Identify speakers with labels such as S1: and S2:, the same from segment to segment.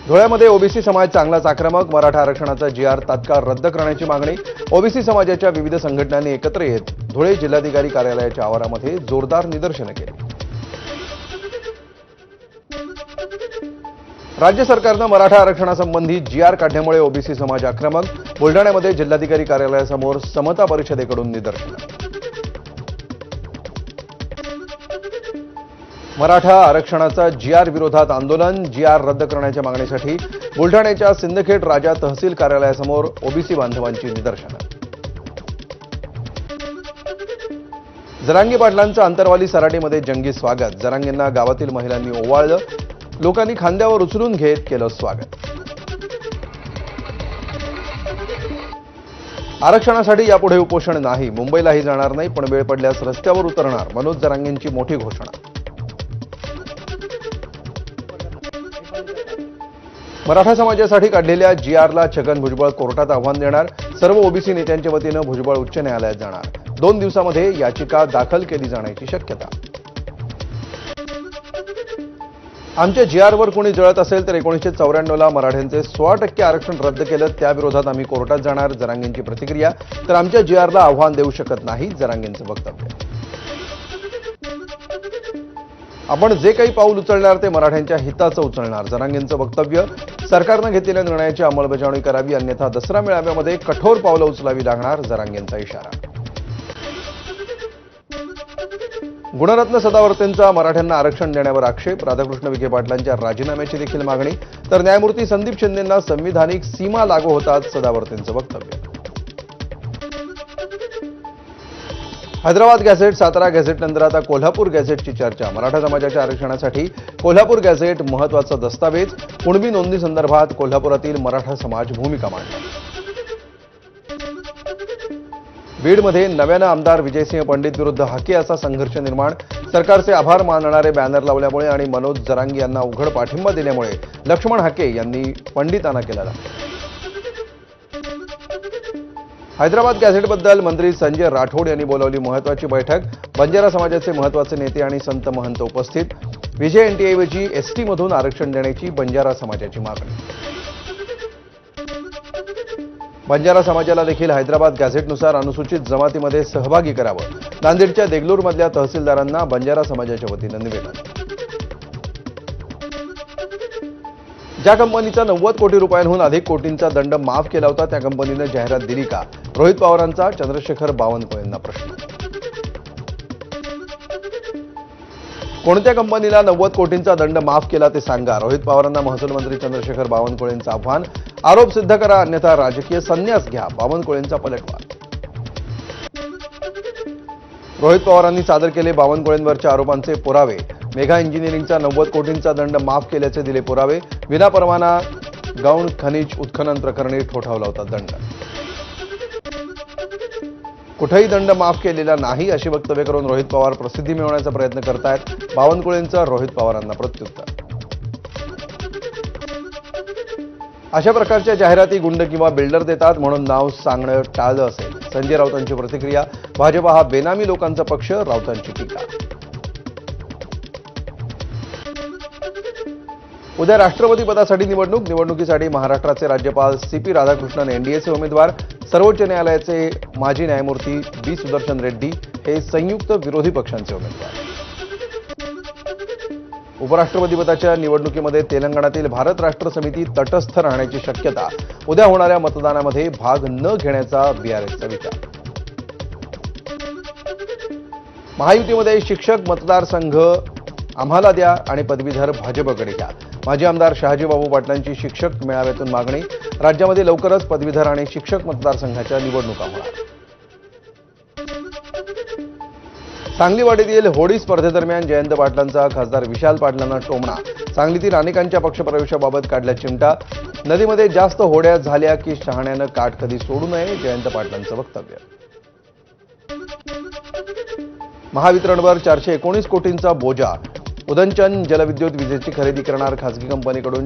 S1: धुळ्यामध्ये OBC समाज चांगलाच आक्रमक. मराठा आरक्षणाचा जीआर तात्काळ रद्द करण्याची मागणी. ओबीसी समाजाच्या विविध संघटनांनी एकत्र येत धुळे जिल्हाधिकारी कार्यालयाच्या आवारामध्ये जोरदार निदर्शनं केली. राज्य सरकारनं मराठा आरक्षणासंबंधी जीआर काढल्यामुळे ओबीसी समाज आक्रमक. बुलढाण्यामध्ये जिल्हाधिकारी कार्यालयासमोर समता परिषदेकडून निदर्शनं. मराठा आरक्षणाचा जीआर विरोधात आंदोलन. जीआर रद्द करण्याच्या मागणीसाठी बुलढाण्याच्या सिंदखेड राजा तहसील कार्यालयासमोर ओबीसी बांधवांची निदर्शनं. जरांगे पाटलांचं अंतरवाली सराटीमध्ये जंगी स्वागत. जरांगेंना गावातील महिलांनी ओवाळलं. लोकांनी खांद्यावर उचलून घेत केलं स्वागत. आरक्षणासाठी यापुढे उपोषण नाही. मुंबईलाही जाणार नाही, पण वेळ पडल्यास रस्त्यावर उतरणार. मनोज जरांगेंची मोठी घोषणा. मराठा समाजासाठी काढलेल्या जीआरला छगन भुजबळ कोर्टात आव्हान देणार. सर्व ओबीसी नेत्यांच्या वतीनं भुजबळ उच्च न्यायालयात जाणार. 2 दिवसामध्ये याचिका दाखल केली जाण्याची शक्यता. आमच्या जीआरवर कोणी जळत असेल तर 1994ला मराठ्यांचे 16% आरक्षण रद्द केलं, त्याविरोधात आम्ही कोर्टात जाणार. जरांगेंची प्रतिक्रिया. तर आमच्या जीआरला आव्हान देऊ शकत नाही, जरांगेंचं वक्तव्य. आपण जे काही पाऊल उचलणार ते मराठ्यांच्या हिताचं उचलणार. जरांगेंचं वक्तव्य. सरकारनं घेतलेल्या निर्णयाची अंमलबजावणी करावी, अन्यथा दसरा मेळाव्यामध्ये कठोर पावलं उचलावी लागणार. जरांगेंचा इशारा. गुणरत्न सदावर्तेंचा मराठ्यांना आरक्षण देण्यावर आक्षेप. राधाकृष्ण विखे पाटलांच्या राजीनाम्याची देखील मागणी. तर न्यायमूर्ती संदीप शिंदेंना संविधानिक सीमा लागू होतात, सदावर्तेंचं वक्तव्य. हैदराबाद गॅझेट, सातारा गॅझेट नंतर आता कोल्हापूर गॅझेटची चर्चा. मराठा समाजाच्या आरक्षणासाठी कोल्हापूर गॅझेट महत्वाचा दस्तावेज. कुणबी नोंदणी संदर्भात कोल्हापुरातील मराठा समाज भूमिका मांडला. बीडमध्ये नव्यानं आमदार विजयसिंह पंडित विरुद्ध हाके असा संघर्ष निर्माण. सरकारचे आभार मानणारे बॅनर लावल्यामुळे आणि मनोज जरांगे यांना उघड पाठिंबा दिल्यामुळे लक्ष्मण हाके यांनी पंडितांना केला. हैदराबाद गॅझेटबद्दल मंत्री संजय राठोड यांनी बोलावली महत्वाची बैठक. बंजारा समाजाचे महत्वाचे नेते आणि संत महंत उपस्थित. व्हीजेएनटीऐवजी एसटीमधून आरक्षण देण्याची बंजारा समाजाची मागणी. बंजारा समाजाला देखील हैदराबाद गॅझेटनुसार अनुसूचित जमातीमध्ये सहभागी करावं. नांदेडच्या देगलूरमधल्या तहसीलदारांना बंजारा समाजाच्या वतीनं निवेदन. ज्या कंपनीचा 90 कोटी रुपयांहून अधिक कोटींचा दंड माफ केला होता त्या कंपनीनं जाहिरात दिली का? रोहित पवारांचा चंद्रशेखर बावनकुळेंना प्रश्न. कोणत्या कंपनीला 90 कोटींचा दंड माफ केला ते सांगा. रोहित पवारांना महसूल मंत्री चंद्रशेखर बावनकुळेंचं आव्हान. आरोप सिद्ध करा, अन्यथा राजकीय संन्यास घ्या. बावनकुळेंचा पलटवार. रोहित पवारांनी सादर केले बावनकुळेंवरच्या आरोपांचे पुरावे. मेघा इंजिनिअरिंगचा 90 कोटींचा दंड माफ केल्याचे दिले पुरावे. विनापरवाना गौण खनिज उत्खनन प्रकरणी ठोठावला होता दंड. कुठेही दंड माफ केलेला नाही अशी वक्तव्य करून रोहित पवार प्रसिद्धी मिळवण्याचा प्रयत्न करतायत. बावनकुळेंचं रोहित पवारांना प्रत्युत्तर. अशा प्रकारच्या जाहिराती गुंड किंवा बिल्डर देतात म्हणून नाव सांगणं टाळलं असेल. संजय राऊतांची प्रतिक्रिया. भाजप हा बेनामी लोकांचा पक्ष, राऊतांची टीका. उद्या राष्ट्रपती पदासाठी निवडणुकीसाठी महाराष्ट्राचे राज्यपाल सीपी राधाकृष्णन एनडीएचे उमेदवार. सर्वोच्च न्यायालयाचे माजी न्यायमूर्ती बी सुदर्शन रेड्डी हे संयुक्त विरोधी पक्षांचे उमेदवार. उपराष्ट्रपती पदाच्या निवडणुकीमध्ये तेलंगणातील भारत राष्ट्र समिती तटस्थ राहण्याची शक्यता. उद्या होणाऱ्या मतदानामध्ये भाग न घेण्याचा बीआरएसचा विचार. महायुतीमध्ये शिक्षक मतदारसंघ आम्हाला द्या आणि पदवीधर भाजपकडे घ्या. माजी आमदार शहाजीबाबू पाटलांची शिक्षक मेळाव्यातून मागणी. राज्यामध्ये लवकरच पदवीधर आणि शिक्षक मतदारसंघाच्या निवडणुका होणार. सांगलीवाडीतील होडी स्पर्धेदरम्यान जयंत पाटलांचा खासदार विशाल पाटलांना टोमणा. सांगलीतील अनेकांच्या पक्षप्रवेशाबाबत काढला चिमटा. नदीमध्ये जास्त होड्या झाल्या की शहाण्यानं काठ कधी सोडू नये, जयंत पाटलांचं वक्तव्य. महावितरणवर 419 कोटींचा बोजा. उदंचन जलविद्युत विजेची खरेदी करणार. खासगी कंपनीकडून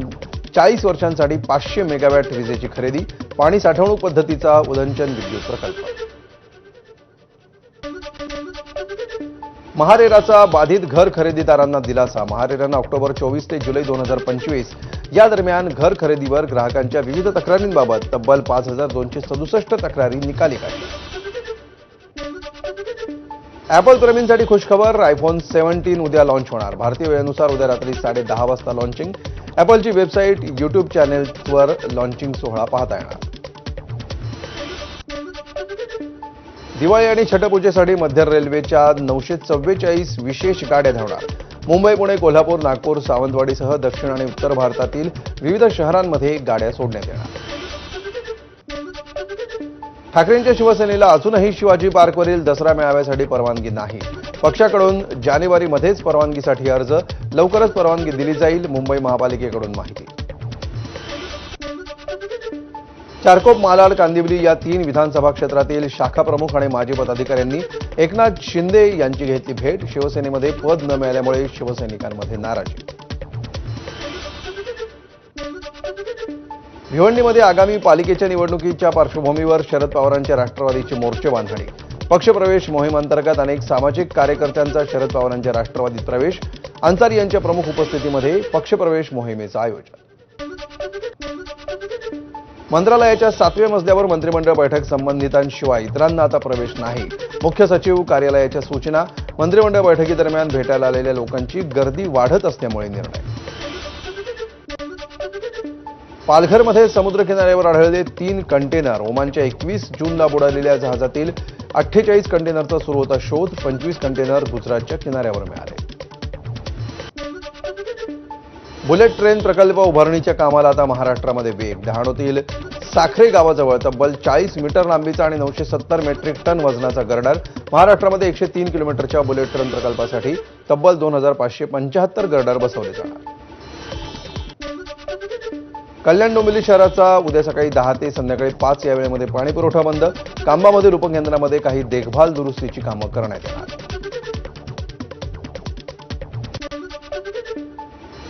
S1: 40 वर्षांसाठी 500 मेगावॅट विजेची खरेदी. पाणी साठवणूक पद्धतीचा उदंचन विद्युत प्रकल्प. महारेराचा बाधित घर खरेदीदारांना दिलासा. महारेरानं ऑक्टोबर 24 ते जुलै 2025 या दरम्यान घर खरेदीवर ग्राहकांच्या विविध तक्रारींबाबत तब्बल 5267 तक्रारी निकाली काढल्या. ॲपल प्रेमींसाठी खुशखबर. आयफोन 17 उद्या लॉन्च होणार. भारतीय वेळेनुसार उद्या रात्री 10:30 वाजता लॉन्चिंग. ॲपलची वेबसाईट, यूट्यूब चॅनेल्सवर लॉन्चिंग सोहळा पाहता येणार. दिवाळी आणि छठपूजेसाठी मध्य रेल्वेच्या 944 विशेष गाड्या धावणार. मुंबई, पुणे, कोल्हापूर, नागपूर, सावंतवाडीसह दक्षिण आणि उत्तर भारतातील विविध शहरांमध्ये गाड्या सोडण्यात येणार. ठाकरेंच्या शिवसेनेला अजूनही शिवाजी पार्कवरील दसरा मेळाव्यासाठी परवानगी नाही. पक्षाकडून जानेवारीमध्येच परवानगीसाठी अर्ज, लवकरच परवानगी दिली जाईल. मुंबई महापालिकेकडून माहिती. चारकोप, मालाड, कांदिवली या 3 विधानसभा क्षेत्रातील शाखा प्रमुख आणि माजी पदाधिकाऱ्यांनी एकनाथ शिंदे यांची घेतली भेट. शिवसेनेमध्ये पद न मिळाल्यामुळे शिवसैनिकांमध्ये नाराजी. भिवंडीमध्ये आगामी पालिकेच्या निवडणुकीच्या पार्श्वभूमीवर शरद पवारांच्या राष्ट्रवादीची मोर्चे बांधणी. पक्षप्रवेश मोहिमांतर्गत अनेक सामाजिक कार्यकर्त्यांचा शरद पवारांच्या राष्ट्रवादीत प्रवेश. अन्सारी यांच्या प्रमुख उपस्थितीमध्ये पक्षप्रवेश मोहिमेचं आयोजन. मंत्रालयाच्या 7व्या मजल्यावर मंत्रिमंडळ बैठक. संबंधितांशिवाय इतरांना आता प्रवेश नाही. मुख्य सचिव कार्यालयाच्या सूचना. मंत्रिमंडळ बैठकीदरम्यान भेटायला आलेल्या लोकांची गर्दी वाढत असल्यामुळे निर्णय. पालघरमध्ये समुद्रकिनाऱ्यावर आढळले 3 कंटेनर. ओमानच्या 21 जूनला बुडालेल्या जहाजातील 48 कंटेनरचा सुरू होता शोध. 25 कंटेनर गुजरातच्या किनाऱ्यावर मिळाले. बुलेट ट्रेन प्रकल्प उभारणीच्या कामाला आता महाराष्ट्रामध्ये वेग. डहाणूतील साखरे गावाजवळ तब्बल 40 मीटर लांबीचा आणि 970 मेट्रिक टन वजनाचा गर्डर. महाराष्ट्रामध्ये 103 किलोमीटरच्या बुलेट ट्रेन प्रकल्पासाठी तब्बल 2575 गर्डर बसवले जाणार. कल्याण डोंबिवली शहराचा उद्या सकाळी 10 ते संध्याकाळी 5 या वेळेमध्ये पाणी पुरवठा बंद. कांबामधील उपकेंद्रामध्ये काही देखभाल दुरुस्तीची कामं करण्यात येणार.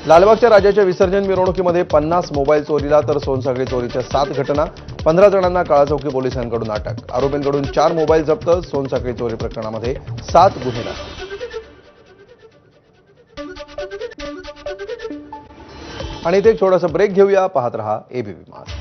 S1: लालबागच्या राजाच्या विसर्जन मिरवणुकीमध्ये 50 मोबाईल चोरीला तर सोनसाखळी चोरीच्या 7 घटना. 15 जणांना काळाचौकी पोलिसांकडून अटक. आरोपींकडून 4 मोबाईल जप्त. सोनसाखळी चोरी प्रकरणामध्ये 7 गुन्हे दाखल. आणि इथे एक छोटासा ब्रेक घेऊया. पाहत रहा एबीपी माझा.